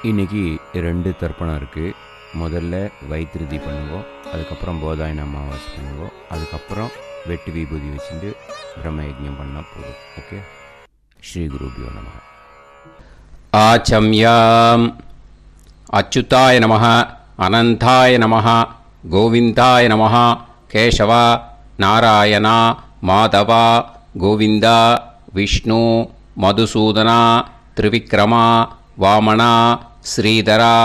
இன்றைக்கி 2 தர்ப்பணம் இருக்குது. முதல்ல வைத்திருதி பண்ணுவோம், அதுக்கப்புறம் போதாயன அமாவாசை பண்ணுவோம், அதுக்கப்புறம் வெட்டு விபூதி வச்சுட்டு பிரம்ம யஜ்ஞம் பண்ணால் போதும். ஓகே. ஸ்ரீ குருபியோ நம. ஆச்சம்யாம். அச்சுதாய நமः, அனந்தாய நமः, கோவிந்தாய நமः, கேசவா, நாராயணா, மாதவா, கோவிந்தா, விஷ்ணு, மதுசூதனா, திரிவிக்ரமா, வாமனா, ஸ்ரீதரா,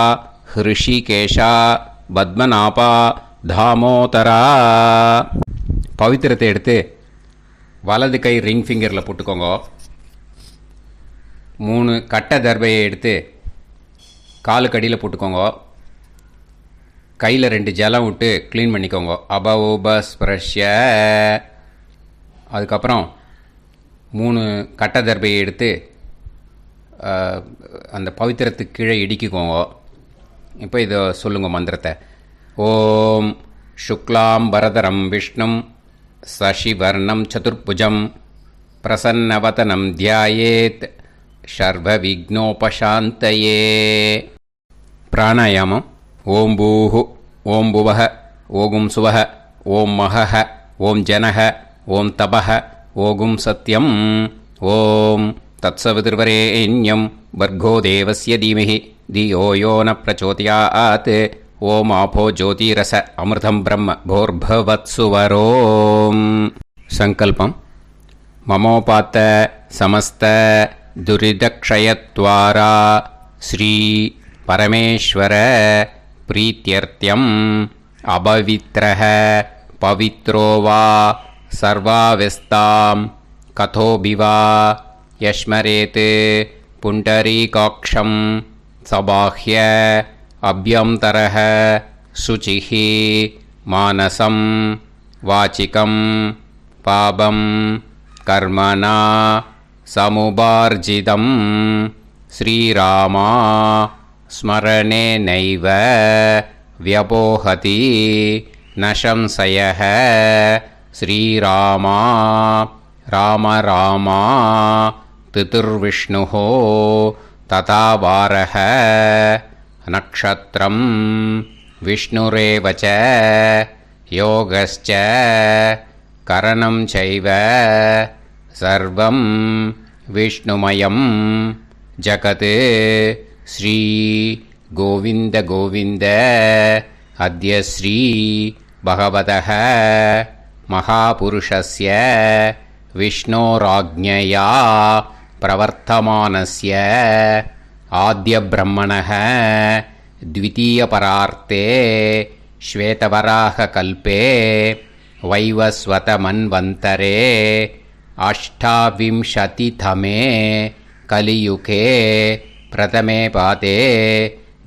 ஹிருஷிகேஷா, பத்மநாபா, தாமோதரா. பவித்திரத்தை எடுத்து வலது கை ரிங் ஃபிங்கரில் போட்டுக்கோங்க. 3 கட்டை தர்பையை எடுத்து காலுக்கடியில் போட்டுக்கோங்க. கையில் 2 ஜலம் விட்டு க்ளீன் பண்ணிக்கோங்க. அபவோபஸ்பிரஷ்ய. அதுக்கப்புறம் 3 கட்டை தர்பையை எடுத்து அந்த பவித்திரத்துக்கு கீழே இடிக்கிக்கோங்க. இப்போ இதை சொல்லுங்க மந்திரத்தை. ஓம் சுக்லாம் பரதரம் விஷ்ணும் சசிவர்ணம் சதுர்புஜம் பிரசன்னவதனம் தியாயேத் சர்வ விக்னோபசாந்தயே. பிராணாயாமம். ஓம் பூஹு, ஓம் புவஹ, ஓகும் சுவஹ, ஓம் மஹஹ, ஓம் ஜனஹ, ஓம் தபஹ, ஓகும் சத்யம். ஓம் தத்சவிதுர்வரேண்யம் வர்கோ தேவஸ்ய தீமஹி தியோ யோ ந பிரச்சோதயாத். ஓம் ஆபோ ஜோதிரச அமிர்தம் பிரம்ம போர்பவத்சுவரோம். சங்கல்பம். மமோபாத்த சமஸ்த துரிதக்ஷயத்வாரா ஸ்ரீ பரமேஸ்வர பிரீத்யர்த்தியம் அபவித்ரஹ பவித்ரோ வா சர்வாவஸ்தாம் கதோபிவா யஸ்மரேத் புண்டரீகாக்ஷம் சபாஹ்ய அப்யந்தரஹ சுசிஹ மானசம் வாசிகம் பாபம் கர்மணா சமுபார்ஜிதம் ஸ்ரீராமா ஸ்மரணேனைவ வ்யபோஹதி ந சம்சயः. ஸ்ரீராமா ராம ராமா திதிர்விஷ்ணுः ததா வாரः. நக்ஷத்ரம் விஷ்ணுரேவ ச யோகஸ்ச கரணம் சைவ சர்வம் விஷ்ணுமயம் ஜகத். ஸ்ரீ கோவிந்த கோவிந்த அத்ய ஸ்ரீ பகவதः மகாபுருஷஸ்ய விஷ்ணோராஜ்ஞயா பிரவர்த்தமானஸ்ய ஆத்ய பிரம்மணः த்விதீயபரார்த்தே ஸ்வேதவராக கல்பே வைவஸ்வத மன்வந்தரே அஷ்டாவிம்சதிதமே கலியுகே பிரதமே பாதே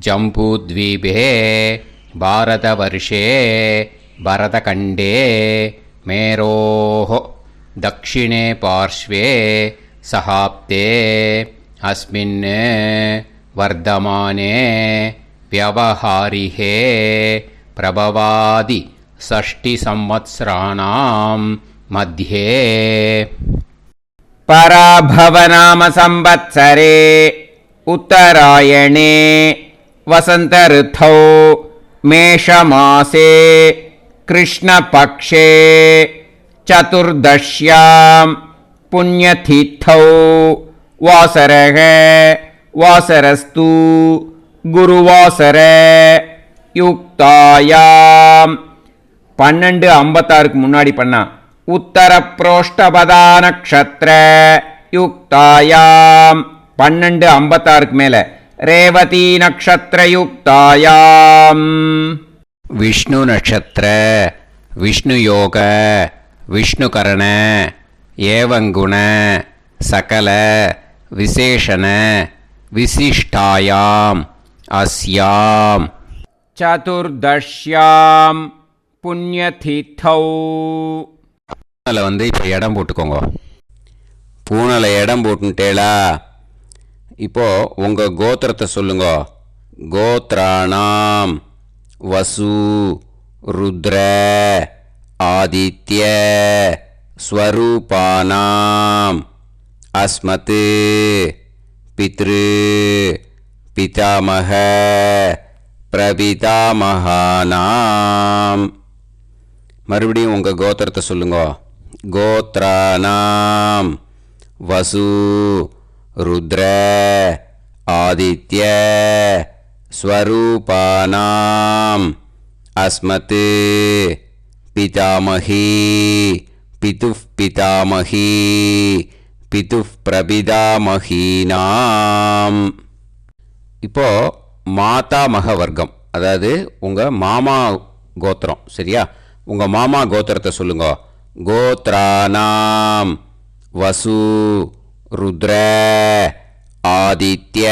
ஜம்பூத்வீபே பாரதவர்ஷே பரதகண்டே மேரோः தக்ஷிணே பார்ஷ்வே சஹாப்தே அஸ்மின் வர்தமானே व्यवहारिहे प्रभवादि षष्टि संवत्सराणां मध्ये पराभवनाम संवत्सरे उत्तरायणे वसंत ऋतौ मेषमासे कृष्णपक्षे चतुर्दश्यां पुण्यतिथौ वासरः वासरस्तु குருவாசர யுக்தாயாம். 12:56 முன்னாடி பண்ணா உத்தர புரோஷ்டபதா நக்ஷத்ர யுக்தாயாம். 12:56 மேல ரேவதி நக்ஷத்ர யுக்தாயாம். விஷ்ணு நக்ஷத்ர விஷ்ணு யோக விஷ்ணுகரண ஏவங்குண சகல விசேஷண விசிஷ்டாயாம் அஸ்யாம் சதுர்தஷ்யாம் புண்ணியதிதௌ. பூனலை இப்போ இடம் போட்டுக்கோங்க. பூனலை இடம் போட்டுட்டேளா? இப்போது உங்கள் கோத்திரத்தை சொல்லுங்க. கோத்ராணாம் வசு ருத்ர ஆதித்ய ஸ்வரூபானாம் அஸ்மத் பித்ரு பிதாமக பிரபிதாமகானாம். மறுபடியும் உங்கள் கோத்திரத்தை சொல்லுங்க. கோத்ரானாம் வசு ருத்ர ஆதித்ய ஸ்வரூபானாம் அஸ்மத் பிதாமகி பிதுஃப் பிதாமகி பிதுஃப் பிரபிதாமகீனாம். இப்போ மாதாமக வர்க்கம், அதாவது உங்கள் மாமா கோத்திரம். சரியா? உங்கள் மாமா கோத்திரத்தை சொல்லுங்க. கோத்ரானாம் வசு ருத்ர ஆதித்ய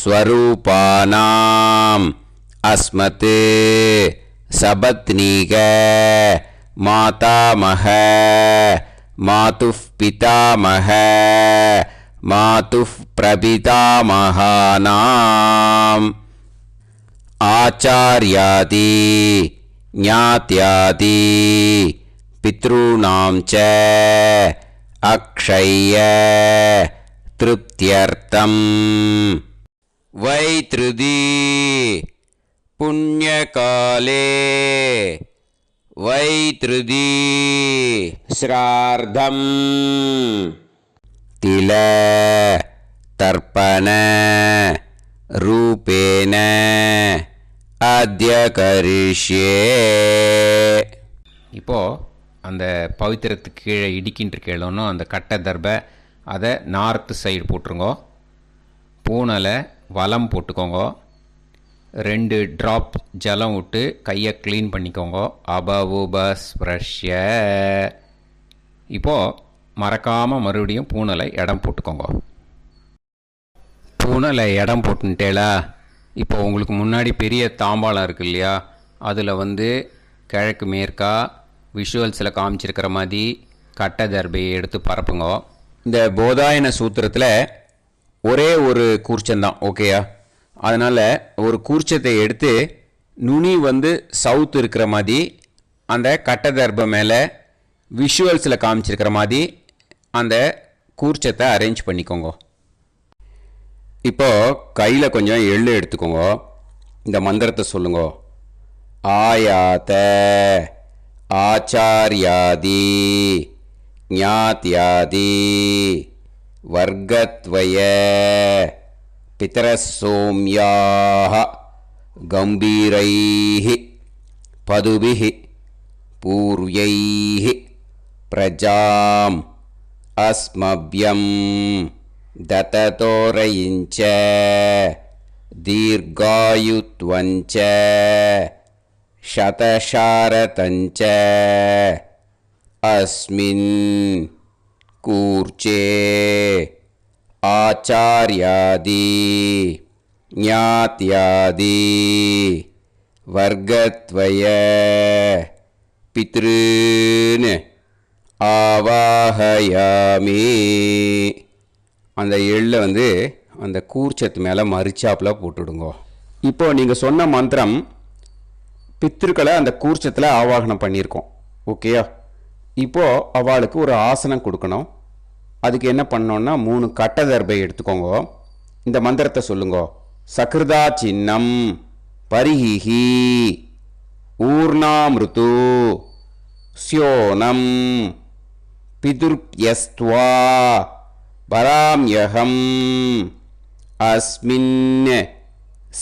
ஸ்வரூபானாம் அஸ்மத் சபத்னீக மாதாமக மாதுஃப் பிதாமக மாதுஃப் பிரபிதாமகானாம். ஆச்சார்யாதி ஞாத்யாதி பித்ருணாம் ச அக்ஷய திருப்தியர்த்தம் வைத்ருதி புண்ணியகாலே வைத்ருதி ஸ்ரார்த்தம் தில தர்ப்பண ரூபேன அத்ய கரிஷ்யே. இப்போது அந்த பவித்திரத்துக்கு கீழே இடிக்கின்ற கேளோன்னு அந்த கட்டை தர்பை அதை நார்த்து சைடு போட்டுருங்க. பூனலை வலம் போட்டுக்கோங்க. 2 ட்ராப் ஜலம் விட்டு கையை க்ளீன் பண்ணிக்கோங்க. அபவுபஸ்ப்ரஷ்ய. இப்போது மறக்காமல் மறுபடியும் பூனலை இடம் போட்டுக்கோங்க. பூனலை இடம் போட்டுட்டேலா? இப்போ உங்களுக்கு முன்னாடி பெரிய தாம்பாளம் இருக்கு இல்லையா, அதில் கிழக்கு மேற்கா விஷுவல்ஸில் காமிச்சிருக்கிற மாதிரி கட்டை தர்பையை எடுத்து பரப்புங்க. இந்த போதாயன சூத்திரத்தில் ஒரே ஒரு கூர்ச்சந்தான், ஓகேயா? அதனால் ஒரு கூர்ச்சத்தை எடுத்து நுனி சவுத் இருக்கிற மாதிரி அந்த கட்டை தர்பை மேலே விஷுவல்ஸில் காமிச்சிருக்கிற மாதிரி அந்த கூர்ச்சத்தை அரேஞ்ச் பண்ணிக்கோங்க. இப்போது கையில் கொஞ்சம் எள்ளு எடுத்துக்கோங்க. இந்த மந்திரத்தை சொல்லுங்க. ஆயாத ஆச்சார்யாதி ஞாத்யாதி வர்க்கத்வய பிதரசோம்யாஹ கம்பீரைஹி பதுபிஹி பூர்வைஹி பிரஜாம் அஸ்மவ்யம் தததோரயிஞ்ச தீர்காயுத்வஞ்ச சதசாரதஞ்ச அஸ்மின் கூர்ச்சே ஆச்சார்யாதி ஞாத்யாதி வர்க்கத்வய பித்ருன் ஆவாஹயாமி. அந்த எள்ளை அந்த கூர்ச்சத்து மேலே மரிச்சாப்பில் போட்டுடுங்க. இப்போது நீங்கள் சொன்ன மந்திரம் பித்ருக்களை அந்த கூர்ச்சத்தில் ஆவாகனம் பண்ணியிருக்கோம், ஓகேயா? இப்போது அவளுக்கு ஒரு ஆசனம் கொடுக்கணும். அதுக்கு என்ன பண்ணோன்னா 3 கட்டை தர்பை எடுத்துக்கோங்க. இந்த மந்திரத்தை சொல்லுங்க. சக்ருதா சின்னம் பரிஹிஹி ஊர்ணாமிருத்து ஸ்யோனம் பிதுர்யஸ்த்வா பராம்யகம் அஸ்மின்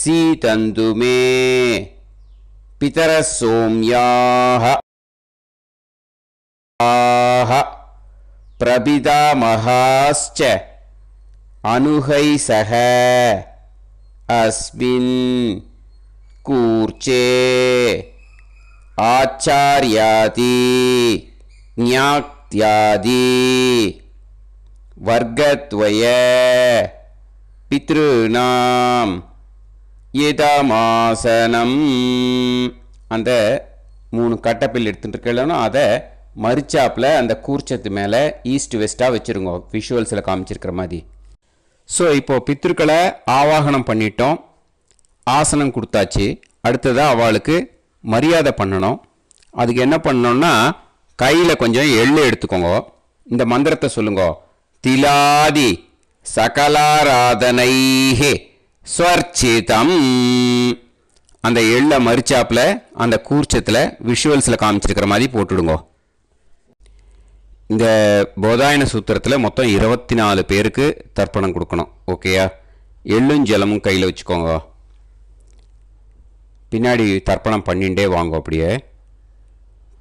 சீதந்து மே பிதரசோம்யாஹ பிரபிதாமகாஸ்ச அனுகைசஹ அஸ்மின் கூர்ச்சே ஆச்சார்யாதி ஞாத்யாதி வர்க்கத்வய பித்ருநாம் இதமாசனம். அந்த 3 கட்டப்பில் எடுத்துகிட்டு இருக்கலன்னா அதை மரிச்சாப்பில் அந்த கூர்ச்சத்து மேலே ஈஸ்ட் வெஸ்ட்டாக வச்சுருங்க, விஷுவல்ஸில் காமிச்சிருக்கிற மாதிரி. ஸோ இப்போது பித்ருக்களை ஆவாகனம் பண்ணிட்டோம், ஆசனம் கொடுத்தாச்சு. அடுத்ததாக அவளுக்கு மரியாதை பண்ணணும். அதுக்கு என்ன பண்ணணும்னா கையில் கொஞ்சம் எள்ளு எடுத்துக்கோங்க. இந்த மந்திரத்தை சொல்லுங்க. திலாதி சகலாராதனைஹே ஸ்வர்ச்சிதம். அந்த எள்ள மரிச்சாப்பில் அந்த கூர்ச்சத்தில் விஷுவல்ஸில் காமிச்சிருக்கிற மாதிரி போட்டுடுங்க. இந்த போதாயன சூத்திரத்தில் மொத்தம் 24 பேருக்கு தர்ப்பணம் கொடுக்கணும். ஓகேயா? எள்ளும் ஜலமும் கையில் வச்சுக்கோங்க. பின்னாடி தர்ப்பணம் பண்ணிகிட்டே வாங்க. அப்படியே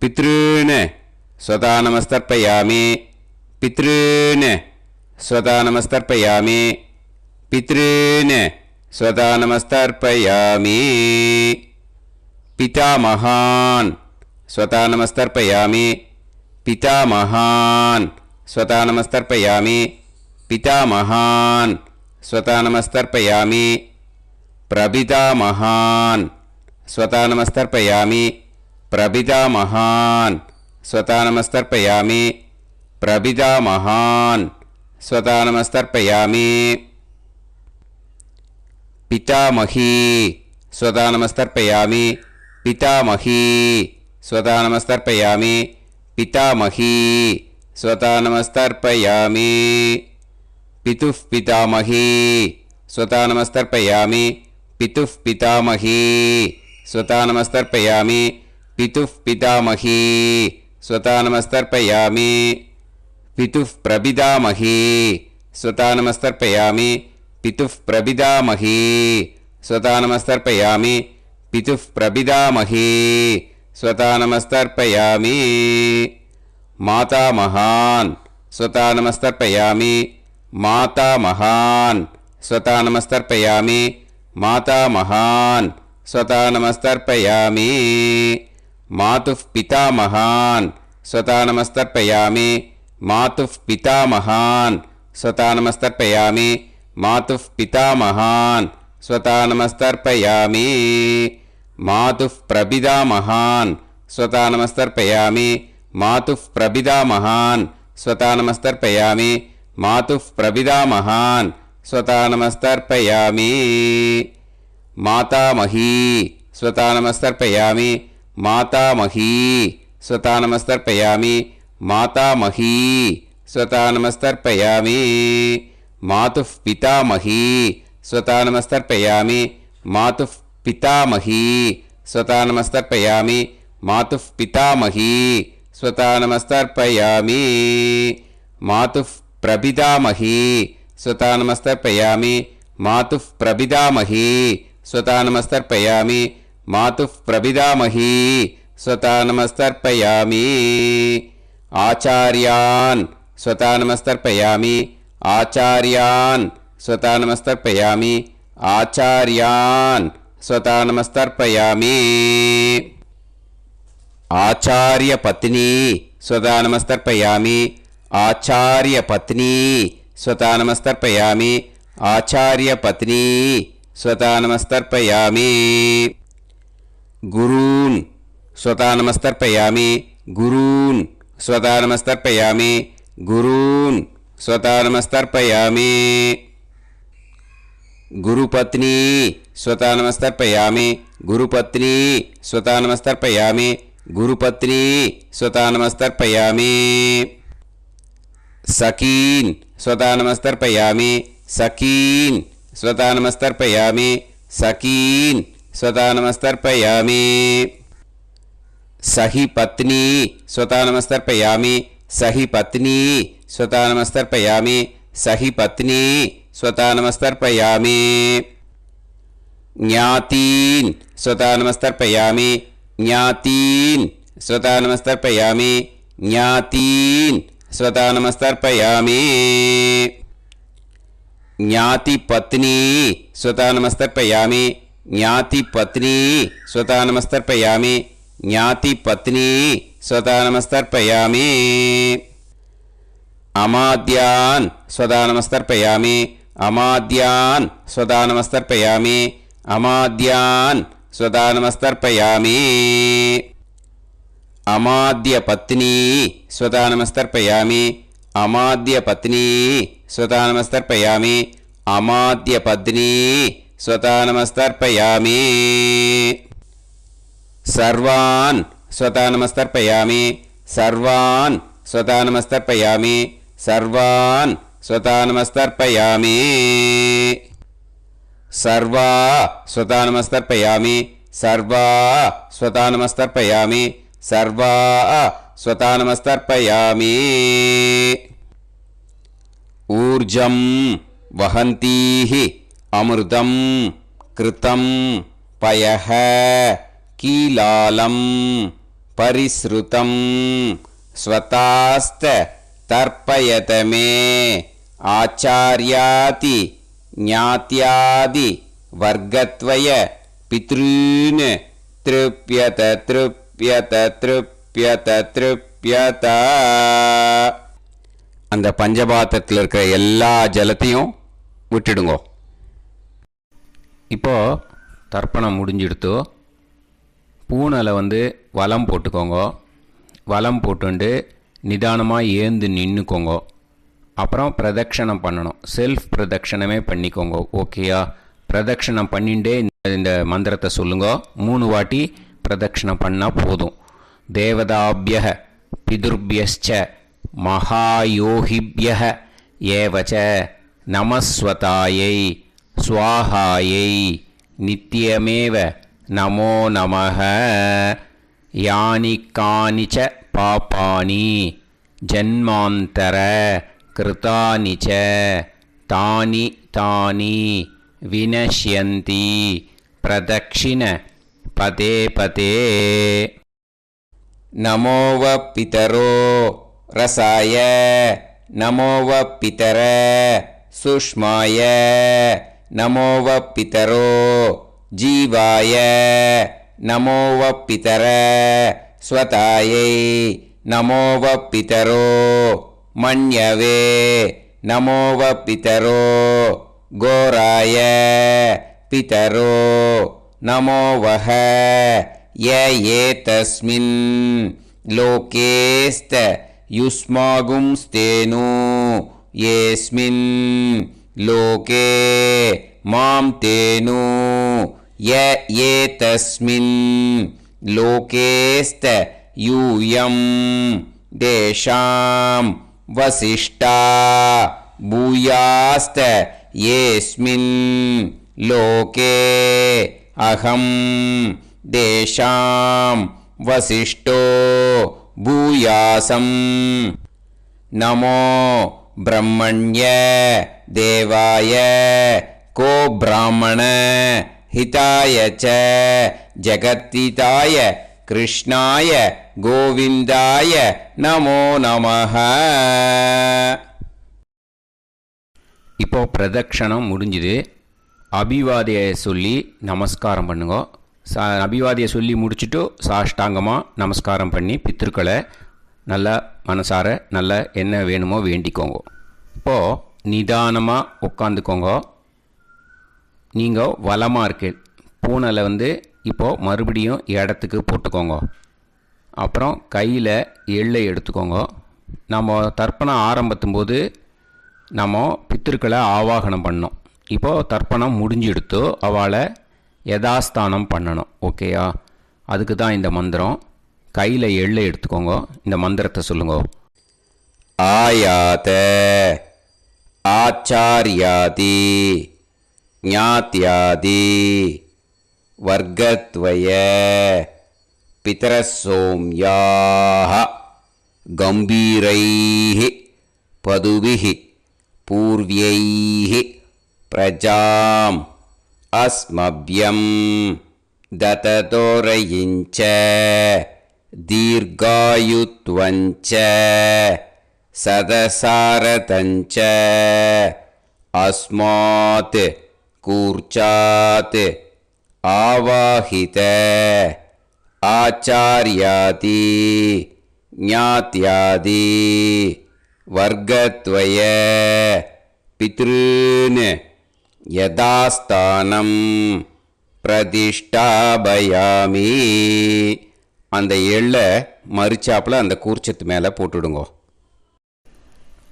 பித்ருன்னு ஸ்வதா நமஸ்தர்ப்பயாமி, பித்ருன்னு ஸ்வதா நமஸ்தர்ப்பயாமி, பித்ருன்னு ஸ்வதா நமஸ்தர்ப்பயாமி, பிதாமகான் ஸ்வதா நமஸ்தர்ப்பயாமி, பிதாமகான் ஸ்வதா நமஸ்தர்ப்பயாமி, பிதாமகான் ஸ்வதா நமஸ்தர்ப்பயாமி, பிரபிதாமகான் ஸ்வதா நமஸ்தர்ப்பயாமி, பிரபிதாமகான் ஸ்வதா நமஸ்தர்ப்பயாமி, பிரபிதாமகான் ஸ்வதா நமஸ்தர்ப்பயாமி, பிதாமகி ஸ்வதா நமஸ்தர்ப்பயாமி, பிதாமகி ஸ்வதா நமஸ்தர்ப்பயாமி, பிதாமகி ஸ்வதா நமஸ்தர்ப்பயாமி, பிதுஃப் பிதாமகி ஸ்வதா நமஸ்தர்ப்பயாமி, பிதுஃப் பிதாமகி ஸ்வதா நமஸ்தர்ப்பயாமி, பிதுஃப் பிதாமகி ஸ்வதா நமஸ்தர்ப்பயாமி, பிதுஃப் பிரபிதாமகி ஸ்வதா நமஸ்தர்ப்பயாமி, பிதுஃப் பிரபிதாமகி ஸ்வதா நமஸ்தர்ப்பயாமி, பிதுஃப் பிரபிதாமகி ஸ்வதா நமஸ்தர்ப்பயாமி, மாதாமகான் ஸ்வதா நமஸ்தர்ப்பயாமி, மாதாமகான் ஸ்வதா நமஸ்தர்ப்பயாமி, மாதாமகான் ஸ்வதா நமஸ்தர்ப்பயாமி, மாதுஃப் பிதாமகான் ஸ்வதா நமஸ்தர்ப்பயாமி, மாதுஃப் பிதாமகான் ஸ்வதா நமஸ்தர்ப்பயாமி, மாதுஃப் பிதாமகான் ஸ்வதா நமஸ்தர்ப்பயாமி, மாதுஃப் பிரபிதாமகான் ஸ்வதா நமஸ்தர்ப்பயாமி, மாதுஃப் பிரபிதாமகான் ஸ்வதா நமஸ்தர்ப்பயாமி, மாதுஃப் பிரபிதாமகான் ஸ்வதா நமஸ்தர்ப்பயாமி, மாதாமகி ஸ்வதா நமஸ்தர்ப்பயாமி, மாதாமகி ஸ்வதா நமஸ்தர்ப்பயாமி, மாதாமகி ஸ்வதா நமஸ்தர்ப்பயாமி, மாதுஃப் பிதாமகி ஸ்வதா நமஸ்தர்ப்பயாமி, மாதுஃப் பிதாமகி ஸ்வதா நமஸ்தர்ப்பயாமி, மாதுஃப் பிதாமகி ஸ்வதா நமஸ்தர்ப்பயாமி, மாதுஃப் பிரபிதாமகி ஸ்வதா நமஸ்தர்ப்பயாமி, மாதுஃப் பிரபிதாமகி ஸ்வதா நமஸ்தர்ப்பயாமி, மாதுஃப் பிரபிதாமகி ஸ்வதா நமஸ்தர்ப்பயாமி, ஆச்சார்யான் ஸ்வதா நமஸ்தர்ப்பயாமி, ஆச்சார்யான் ஸ்வதா நமஸ்தர்ப்பயாமி, ஆச்சார்யான் ஸ்வதா நமஸ்தர்ப்பயாமி, ஆச்சார்ய பத்னி ஸ்வதா நமஸ்தர்ப்பயாமி, ஆச்சார்ய பத்னி ஸ்வதா நமஸ்தர்ப்பயாமி, ஆச்சார்ய பத்னி ஸ்வதா நமஸ்தர்ப்பயாமி, குரூன் ஸ்வதா நமஸ்தர்ப்பயாமி, குரூன் ஸ்வதா நமஸ்தர்ப்பயாமி, குரூன் ஸ்வதா நமஸ்தர்ப்பயாமி, குருபத்னி ஸ்வதா நமஸ்தர்ப்பயாமி, குருபத்னி ஸ்வதா நமஸ்தர்ப்பயாமி, குருபத்னி ஸ்வதா நமஸ்தர்ப்பயாமி, சகீன் ஸ்வதா நமஸ்தர்ப்பயாமி, சகீன் ஸ்வதா நமஸ்தர்ப்பயாமி, சகீன் ஸ்வதா நமஸ்தர்ப்பயாமி, சஹி பத்னி ஸ்வதா நமஸ்தர்ப்பயாமி, சஹி பத்னி ஸ்வதா நமஸ்தர்ப்பயாமி, சஹி பத்னி ஸ்வதா நமஸ்தர்ப்பயாமி, ஞாதீன் ஸ்வதா நமஸ்தர்ப்பயாமி, ஞாதீன் ஸ்வதா நமஸ்தர்ப்பயாமி, ஞாதீன் ஸ்வதா நமஸ்தர்ப்பயாமி, ஞாதி பத்னி ஸ்வதா நமஸ்தர்ப்பயாமி, ஞாதி பத்னி ஸ்வதா நமஸ்தர்ப்பயாமி, ஞாதி பத்னி ஸ்வதா நமஸ்தர்ப்பயாமி, அமாத்யான் ஸ்வதா நமஸ்தர்ப்பயாமி, அமாத்யான் ஸ்வதா நமஸ்தர்ப்பயாமி, அமாத்யான் ஸ்வதா நமஸ்தர்ப்பயாமி, அமாத்ய பத்னி ஸ்வதா நமஸ்தர்ப்பயாமி, அமாத்ய பத்னி ஸ்வதா நமஸ்தர்ப்பயாமி, அமாத்ய பத்னி ஸ்வதா நமஸ்தர்ப்பயாமி, சர்வான் ஸ்வதா நமஸ்தர்ப்பயாமி, சர்வான் ஸ்வதா நமஸ்தர்ப்பயாமி, சர்வான் ஸ்வதா நமஸ்தர்ப்பயாமி, सर्वा स्वतानमस्तर्पयामि सर्वा स्वतानमस्तर्पयामि सर्वा स्वतानमस्तर्पयामि ऊर्जं वहन्तीः अमृतं कृतं पयः कीलालं परिसृतं स्वतास्त तर्पयत मे आचार्याति ज्ञात्यादि वर्गत्वय पितॄन् तृप्यत तृप्यत तृप्यत तृप्यत அந்த பஞ்சபாத்திரத்தில் இருக்கிற எல்லா ஜலத்தையும் விட்டுடுங்கோ. இப்போது தர்ப்பணம் முடிஞ்சிடுத்தோ பூனலை வலம் போட்டுக்கோங்க. வலம் போட்டுண்டு நிதானமாக ஏந்து நின்றுக்கோங்க. அப்புறம் பிரதட்சணம் பண்ணணும். செல்ஃப் பிரதட்சணமே பண்ணிக்கோங்க. ஓகேயா? பிரதட்சணம் பண்ணிண்டே இந்த மந்திரத்தை சொல்லுங்க. 3 வாட்டி பிரதட்சணம் பண்ணால் போதும். தேவதாபிய பிதுர்பியஸ்ச மகாயோகிபிய ஏவச்ச நமஸ்வதாயை ஸ்வாஹாயை நித்யமேவ நமோ நமஹ யானி கானிச்ச பாபானி ஜன்மாந்தர கிருதானி ச தானி தானி வினஷ்யந்தி பிரதக்ஷிண பதே பதே நமோவ பிதரோ ரசாய நமோவ பிதர சுஷ்மாய நமோவ பிதரோ ஜீவாய நமோவ பிதர ஸ்வதாயை நமோவ பிதரோ மன்யவே நமோவ பிதரோ கோராய பிதரோ நமோவஹ ஏதஸ்மின் லோகேஸ்த யுஸ்மாகும்ஸ்தேனு ஏஸ்மின் லோகே மாம் தேனு ஏதஸ்மின் லோகேஸ்த யூயம் தேஷாம் வசிஷ்டா பூயாஸ்த ஏஸ்மின் லோகே அகம் தேஷாம் வசிஷ்டோ பூயாசம் நமோ பிரம்மண்ய தேவாய கோ பிராமண ஹிதாய ச ஜகத்ஹிதாய கிருஷ்ணாய கோவிந்தாய நமோ நமஹ. இப்போ பிரதட்சணம் முடிஞ்சுது. அபிவாதியை சொல்லி நமஸ்காரம் பண்ணுங்க. அபிவாதியை சொல்லி முடிச்சுட்டு சாஷ்டாங்கமாக நமஸ்காரம் பண்ணி பித்திருக்களை நல்லா மனசார நல்லா என்ன வேணுமோ வேண்டிக்கோங்க. இப்போது நிதானமாக உட்காந்துக்கோங்க. நீங்கள் வலமாக இருக்கு பூனலை இப்போது மறுபடியும் இடத்துக்கு போட்டுக்கோங்க. அப்புறம் கையில் எள்ளை எடுத்துக்கோங்க. நம்ம தர்ப்பணம் ஆரம்பத்தும் போது நம்ம பித்திருக்களை ஆவாகனம் பண்ணோம். இப்போது தர்ப்பணம் முடிஞ்செடுத்தோ அவளை யதாஸ்தானம் பண்ணணும். ஓகேயா? அதுக்கு தான் இந்த மந்திரம். கையில் எள்ளை எடுத்துக்கோங்க. இந்த மந்திரத்தை சொல்லுங்க. ஆயாத ஆச்சாரியாதி ஞாத்யாதி வர்க்கத்வய பிதரசோம்யாஹ கம்பீரைஹ பதுபிஹ பூர்வ்யைஹ பிரஜாம் அஸ்மப்யம் தததோரயிஞ்ச தீர்காயுத்வஞ்ச சதசாரதஞ்ச அஸ்மாத் கூர்ச்சாத் ஆவாஹித ஆச்சார்யாதி ஞாத்யாதி வர்க்கத்வய பித்ருன் யதாஸ்தானம் பிரதிஷ்டாபயாமி. அந்த எள்ளை மறிச்சாப்பில் அந்த கூர்ச்சத்து மேலே போட்டுடுங்கோ.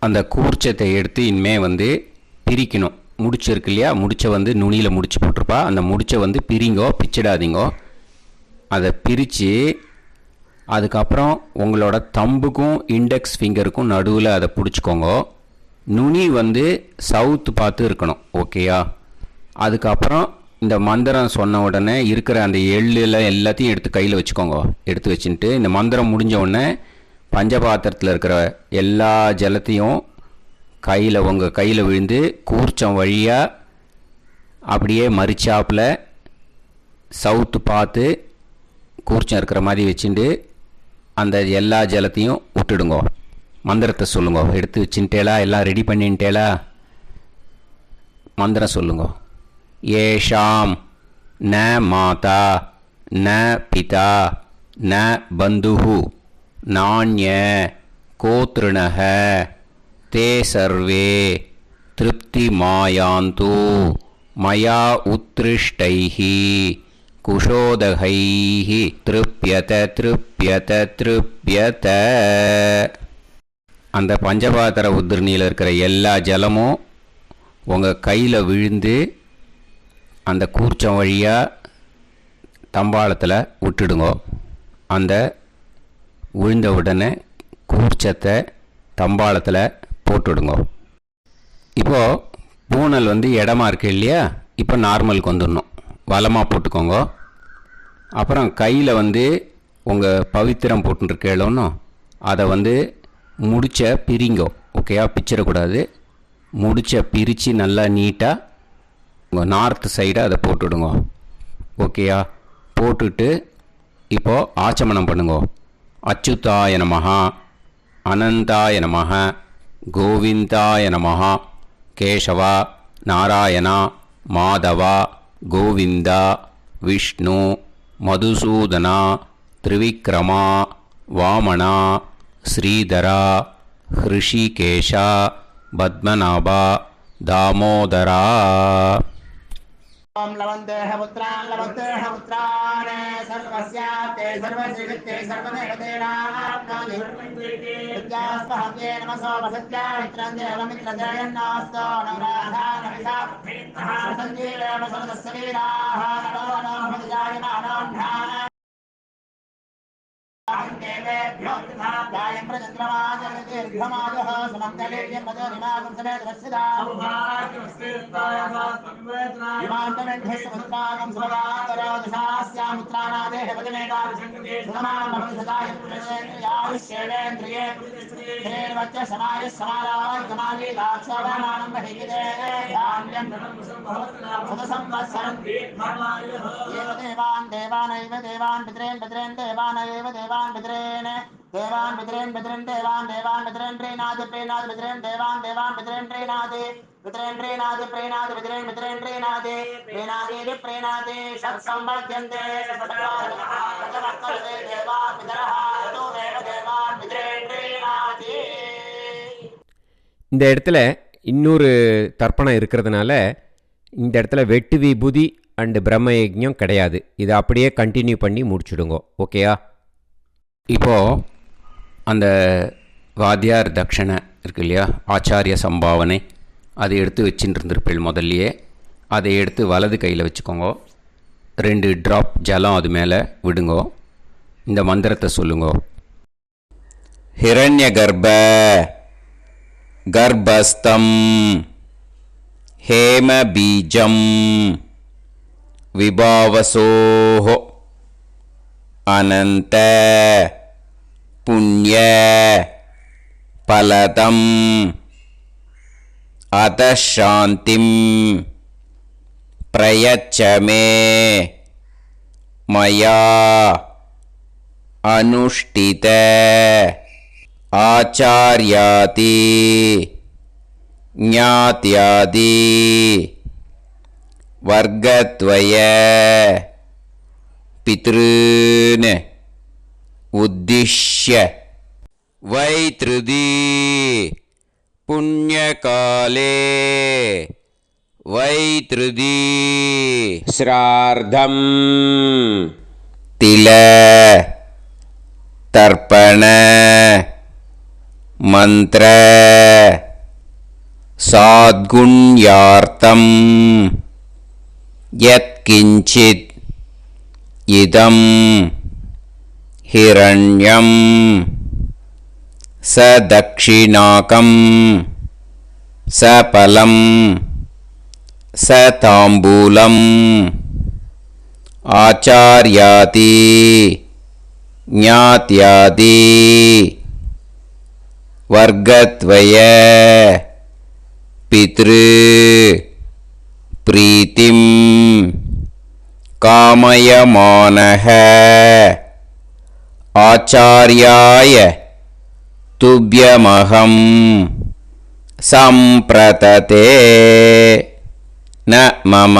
அந்த கூர்ச்சத்தை எடுத்து இனிமே பிரிக்கணும். முடிச்சு இருக்கு இல்லையா? முடிச்சை நுனியில் முடிச்சு போட்டிருப்பா. அந்த முடிச்சை பிரிங்கோ, பிச்சிடாதீங்கோ. அதை பிரித்து அதுக்கப்புறம் உங்களோட தம்புக்கும் இண்டெக்ஸ் ஃபிங்கருக்கும் நடுவில் அதை பிடிச்சிக்கோங்க. நுனி சவுத்து பார்த்து இருக்கணும். ஓகேயா? அதுக்கப்புறம் இந்த மந்திரம் சொன்ன உடனே இருக்கிற அந்த எள்ளில் எல்லாத்தையும் எடுத்து கையில் வச்சுக்கோங்க. எடுத்து வச்சுட்டு இந்த மந்திரம் முடிஞ்ச உடனே பஞ்சபாத்திரத்தில் இருக்கிற எல்லா ஜலத்தையும் உங்கள் கையில் விழுந்து கூர்ச்சம் வழியாக அப்படியே மறிச்சாப்பில் சவுத்து பார்த்து கூர்ச்சம் இருக்கிற மாதிரி வச்சுட்டு அந்த எல்லா ஜலத்தையும் விட்டுடுங்கோ. மந்திரத்தை சொல்லுங்க. எடுத்து வச்சுட்டேலா? எல்லாம் ரெடி பண்ணிட்டேலா? மந்திரம் சொல்லுங்க. ஏஷாம் ந மாதா ந பிதா ந பந்துஹு நாண்ய கோத்ருணஹ தே சர்வே திருப்திமாயாந்து மயா உத்ருஷ்டைஹி குஷோதகைஹி திருப்யத திருப்யத திருப்யத. அந்த பஞ்சபாத்திர உதிரணியில் இருக்கிற எல்லா ஜலமும் உங்கள் கையில் விழுந்து அந்த கூர்ச்சம் வழியாக தம்பாளத்தில் விட்டுடுங்க. அந்த விழுந்த உடனே கூர்ச்சத்தை தம்பாளத்தில் போட்டுடுங்க. இப்போது பூனல் இடமா இருக்கு இல்லையா? இப்போ நார்மலுக்கு வந்துடணும். வலமாக போட்டுக்கோங்க. அப்புறம் கையில் உங்கள் பவித்திரம் போட்டுருக்கேளோன்னு அதை முடிச்ச பிரிங்கோ. ஓகேயா? பிச்சிடக்கூடாது. முடிச்ச பிரித்து நல்லா நீட்டாக உங்கள் நார்த் சைடை அதை போட்டுவிடுங்க. ஓகேயா? போட்டுட்டு இப்போது ஆச்சமனம் பண்ணுங்க. அச்சுதாய நமஹ அனந்தாய நமஹ கோவிந்தாய நமஹ கேசவா நாராயணா மாதவா கோவிந்தா விஷ்ணு மதுசூதனா திரிவிக்ரமா வாமனா ஸ்ரீதரா ஹிருஷிகேஷா பத்மநாபா தாமோதரா. ओम लवन्तेह पुत्रान् सर्वस्याप्ते सर्वश्रीवित्ते सर्वदेवतेनाप्नोति विद्यास्पहव्ये नमसो वसत्या मित्रं देवमित्रजयन्नास्तो नवराधानविधा सञ्जीवेम सर्वस्वीराः नमो नमः विजायमानोऽन्धान देवेभ्यो गायं प्रचन्द्रमाजर्घमाजः सुमङ्गलेर्यं मदोनिमागं समेत रक्षिताम् विमान्तमेढ्यस्वपुत्रागं सुभगान्तरो दशास्यामुत्रानादेह पदमेकाभिषङ्कृते सुमां भवसदाय पुरुषेन्द्रियायुष्येवेन्द्रिये हेर्वच्च समायः समाराय कमाली दाक्षावामानं बहिगिदे धान्यं भवसंवत्सरं एव देवान् देवानैव देवान् पितॄन् पितॄन् देवानैव देवान् पितॄन् देवान् पितॄन् पितॄन् देवान् देवान् पितॄन् प्रीणाति प्रीणाति पितॄन् देवान् देवान् पितॄन् प्रीणाति पितॄन् प्रीणाति प्रीणाति पितॄन् पितॄन् प्रीणाति प्रीणाति प्रीणाति षट्संवर्ध्यन्ते षट्वर्तते देवा पितरः ततो देव देवान् पितॄन् प्रीणाति. இந்த இடத்துல இன்னொரு தர்ப்பணம் இருக்கிறதுனால இந்த இடத்துல வெட்டு விபூதி அண்டு பிரம்ம யஜ்ஞம் கிடையாது. இதை அப்படியே கண்டினியூ பண்ணி முடிச்சுடுங்க. ஓகேயா? இப்போது அந்த வாத்தியார் தட்சணை இருக்கு இல்லையா? ஆச்சாரிய சம்பாவனை அதை எடுத்து வச்சுட்டு இருந்திருப்பேள் முதல்லையே. அதை எடுத்து வலது கையில் வச்சுக்கோங்க. 2 ட்ராப் ஜலம் அது மேலே விடுங்கோ. இந்த மந்திரத்தை சொல்லுங்கோ. ஹிரண்ய கர்ப்ப கர்ப்பஸ்தம் ஹேம பீஜம் விபாவசோஹோ அனந்த புண்ணிய பலதம் அதசாந்திம் பிரயச்சமே மயா அனுஷ்டித ஆச்சார்யாதி ஞாத்யாதி வர்க்கத்வய பித்ருன் உத்திஷ்ய வைத்ருதி புண்ணியகாலே வைத்ருதி ஸ்ரார்த்தம் தில தர்ப்பண மந்திர சாத்குண்யார்த்தம் யத்கிஞ்சித் இதம் ஹிரண்யம் சதக்ஷிணாகம் சபலம் சதாம்பூலம் ஆச்சார்யாதி ஞாத்யாதி வர்க்கத்வய பித்ரு பிரீத்திம் காமயமானஹ ஆச்சார்யாய துப்யமஹம் சம்பிரததே ந மம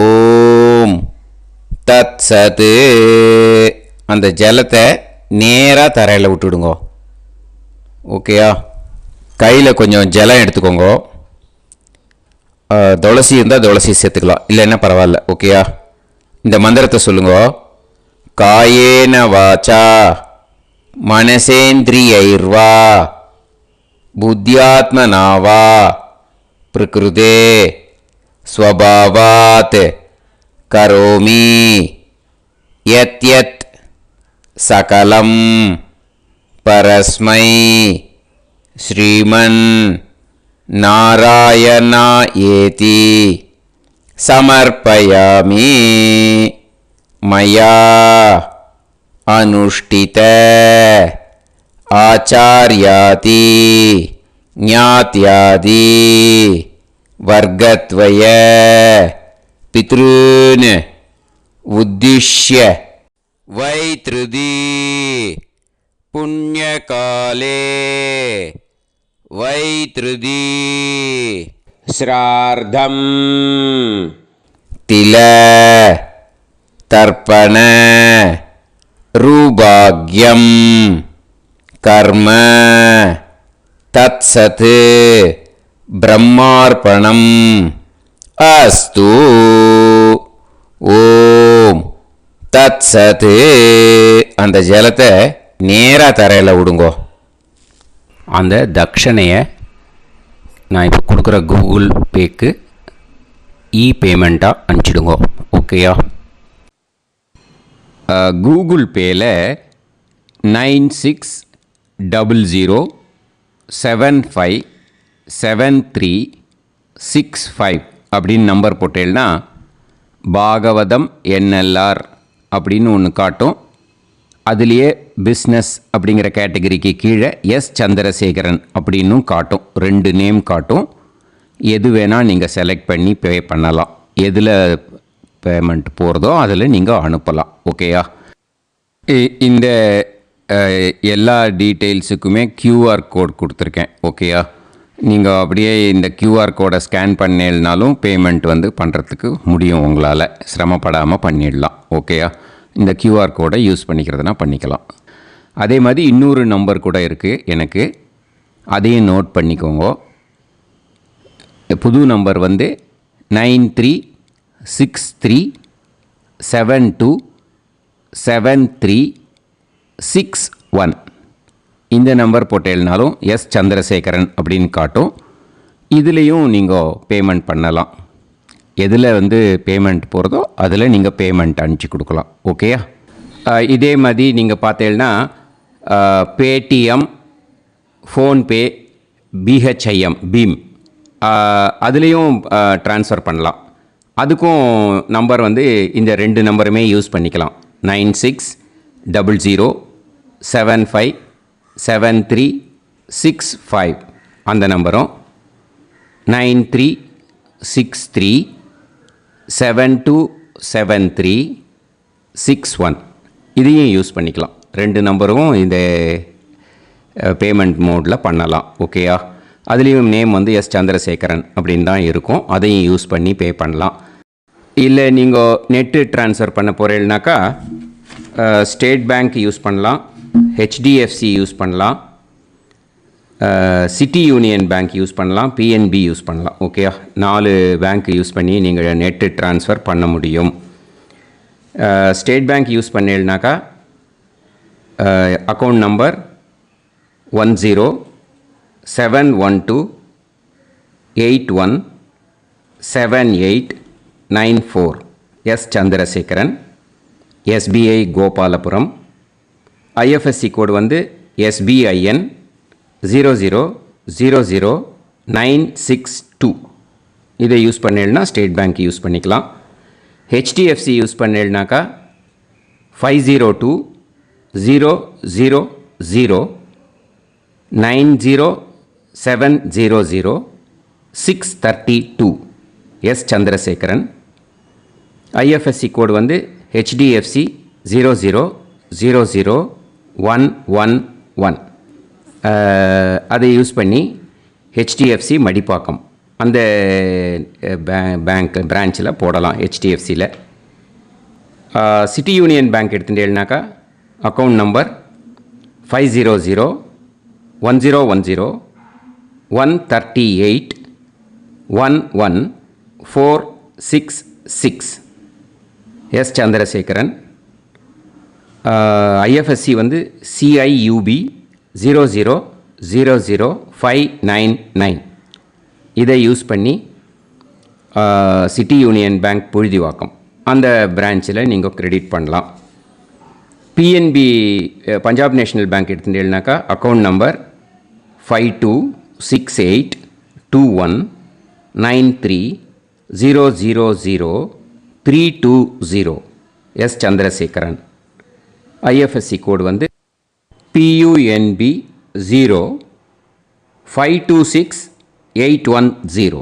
ஓம் தத்சத். அந்த ஜலத்தை நேராக தரையில் விட்டுடுங்க. ஓகேயா? கையில் கொஞ்சம் ஜலம் எடுத்துக்கோங்க. துளசி இருந்தால் துளசி சேர்த்துக்கலாம், இல்லைன்னா பரவாயில்ல. ஓகேயா? இந்த மந்திரத்தை சொல்லுங்க. காயேன வாச்சா மனசேந்திரியைர்வா புத்தியாத்மனாவா பிரகிருதே ஸ்வபாவாத் கரோமி யத் யத் சகலம் பரஸ்மை ஸ்ரீமன் நாராயணா ஏதி சமர்ப்பயாமி மயா அனுஷ்டித ஆச்சார்யாதி ஞாத்யாதி வர்க்கத்வய பித்ருன் உத்திஷ்ய வைத்ருதி புண்ணியகாலே வைத்ருதி ஸ்ரார்த்தம் தில தர்ப்பண ரூபாக்யம் கர்ம தத்சத் பிரம்மார்ப்பணம் அஸ்து. ஓம் தத்சத். அந்த ஜலத்தை நேராக தரையில் விடுங்கோ. அந்த தட்சணையை நான் இப்போ கொடுக்குற கூகுள் பேக்கு பேமெண்ட்டாக அனுப்பிச்சிடுங்கோ. ஓகேயா? கூகுள் பேயில் 9600757365 அப்படின்னு நம்பர் போட்டேன்னா பாகவதம் NLR அப்படின்னு ஒன்று காட்டும். அதுலேயே பிஸ்னஸ் அப்படிங்கிற கேட்டகரிக்கு கீழே எஸ் சந்திரசேகரன் அப்படின்னும் காட்டும். 2 நேம் காட்டும். எது வேணால் நீங்கள் செலக்ட் பண்ணி பே பண்ணலாம். எதில் பேமெண்ட் போகிறதோ அதில் நீங்கள் அனுப்பலாம். ஓகேயா? இந்த எல்லா டீட்டெயில்ஸுக்குமே QR கோட் கொடுத்துருக்கேன். ஓகேயா? நீங்கள் அப்படியே இந்த QR கோடை ஸ்கேன் பண்ணேல்னாலும் பேமெண்ட் பண்ணுறதுக்கு முடியும். உங்களால் சிரமப்படாமல் பண்ணிடலாம். ஓகேயா? இந்த QR கோடை யூஸ் பண்ணிக்கிறதுனா பண்ணிக்கலாம். அதே மாதிரி இன்னொரு நம்பர் கூட இருக்குது எனக்கு, அதையும் நோட் பண்ணிக்கோங்க. புது நம்பர் 9363727361. இந்த நம்பர் போட்டேல்னாலும் எஸ் சந்திரசேகரன் அப்படின்னு காட்டும். இதுலேயும் நீங்கள் பேமெண்ட் பண்ணலாம். எதில் பேமெண்ட் போகிறதோ அதில் நீங்கள் பேமெண்ட் அனுப்பிச்சி கொடுக்கலாம். ஓகேயா? இதே மாதிரி நீங்கள் பார்த்தேன்னா பேடிஎம், ஃபோன்பே, பிஹெச்ஐஎம் பீம் அதுலேயும் ட்ரான்ஸ்ஃபர் பண்ணலாம். அதுக்கும் நம்பர் இந்த 2 நம்பருமே யூஸ் பண்ணிக்கலாம். 9600757365 அந்த நம்பரும் 9363727361 இதையும் யூஸ் பண்ணிக்கலாம். 2 நம்பரும் இந்த பேமெண்ட் மோடில் பண்ணலாம். ஓகேயா? அதுலேயும் நேம் எஸ் சந்திரசேகரன் அப்படின்னு தான் இருக்கும். அதையும் யூஸ் பண்ணி பே பண்ணலாம். இல்லை நீங்கள் நெட்டு ட்ரான்ஸ்ஃபர் பண்ண போகிறீங்கனாக்கா ஸ்டேட் பேங்க் யூஸ் பண்ணலாம், HDFC யூஸ் பண்ணலாம், சிட்டி யூனியன் பேங்க் யூஸ் பண்ணலாம், PNB யூஸ் பண்ணலாம். ஓகேயா? 4 பேங்க் யூஸ் பண்ணி நீங்கள் நெட்டு ட்ரான்ஸ்ஃபர் பண்ண முடியும். ஸ்டேட் பேங்க் யூஸ் பண்ணீங்கனாக்கா account number 107187894 S Chandrasekaran, SBI Gopalapuram. IFSC code SBIN 0000962 இதை யூஸ் பண்ணேன்னா ஸ்டேட் பேங்க் யூஸ் பண்ணிக்கலாம். ஹெச்டிஎஃப்சி யூஸ் பண்ணேன்னாக்கா 502-000-90700-632 எஸ் சந்திரசேகரன். ஐஎஃப்எஸ்சி கோடு வந்து HDFC 0000111. அதை யூஸ் பண்ணி HDFC மடிப்பாக்கம் அந்த பேங்க் பிரான்ச்சில் போடலாம். HDFCயில் சிட்டி யூனியன் பேங்க் எடுத்துட்டேன்னாக்கா account number 500-1010-138-11466 S Chandrasekaran. IFSC வந்து CIUB 0000599. இதை யூஸ் பண்ணி சிட்டி யூனியன் பேங்க் புழுதிவாக்கம் அந்த பிரான்ச்சில் நீங்கள் கிரெடிட் பண்ணலாம். PNB பஞ்சாப் நேஷ்னல் பேங்க் எடுத்துட்டேன்னாக்கா account number 52682193000320 S Chandrasekaran. IFSC code வந்து PUNB 0526810.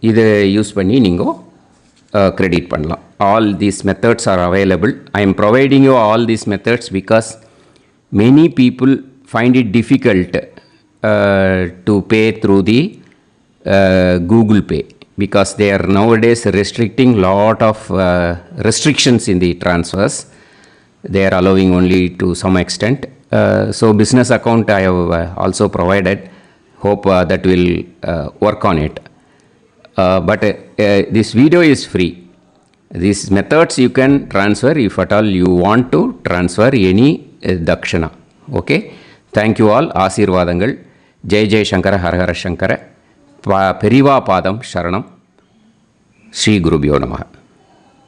இதை யூஸ் பண்ணி நீங்கள் கிரெடிட் பண்ணலாம். All these methods are available. I am providing you all these methods because many people find it difficult to pay through the Google Pay because they are nowadays restricting lot of restrictions in the transfers. They are allowing only to some extent. So business account I have also provided. Hope that will work on it. But this video is free. These methods you can transfer if at all you want to transfer any dakshana. Okay. Thank you all. ஆசீர்வாதங்கள். ஜெய் ஜெய் சங்கர ஹரஹர சங்கர. பெரிவா பாதம் சரணம். ஸ்ரீ குருபியோ நமஹ.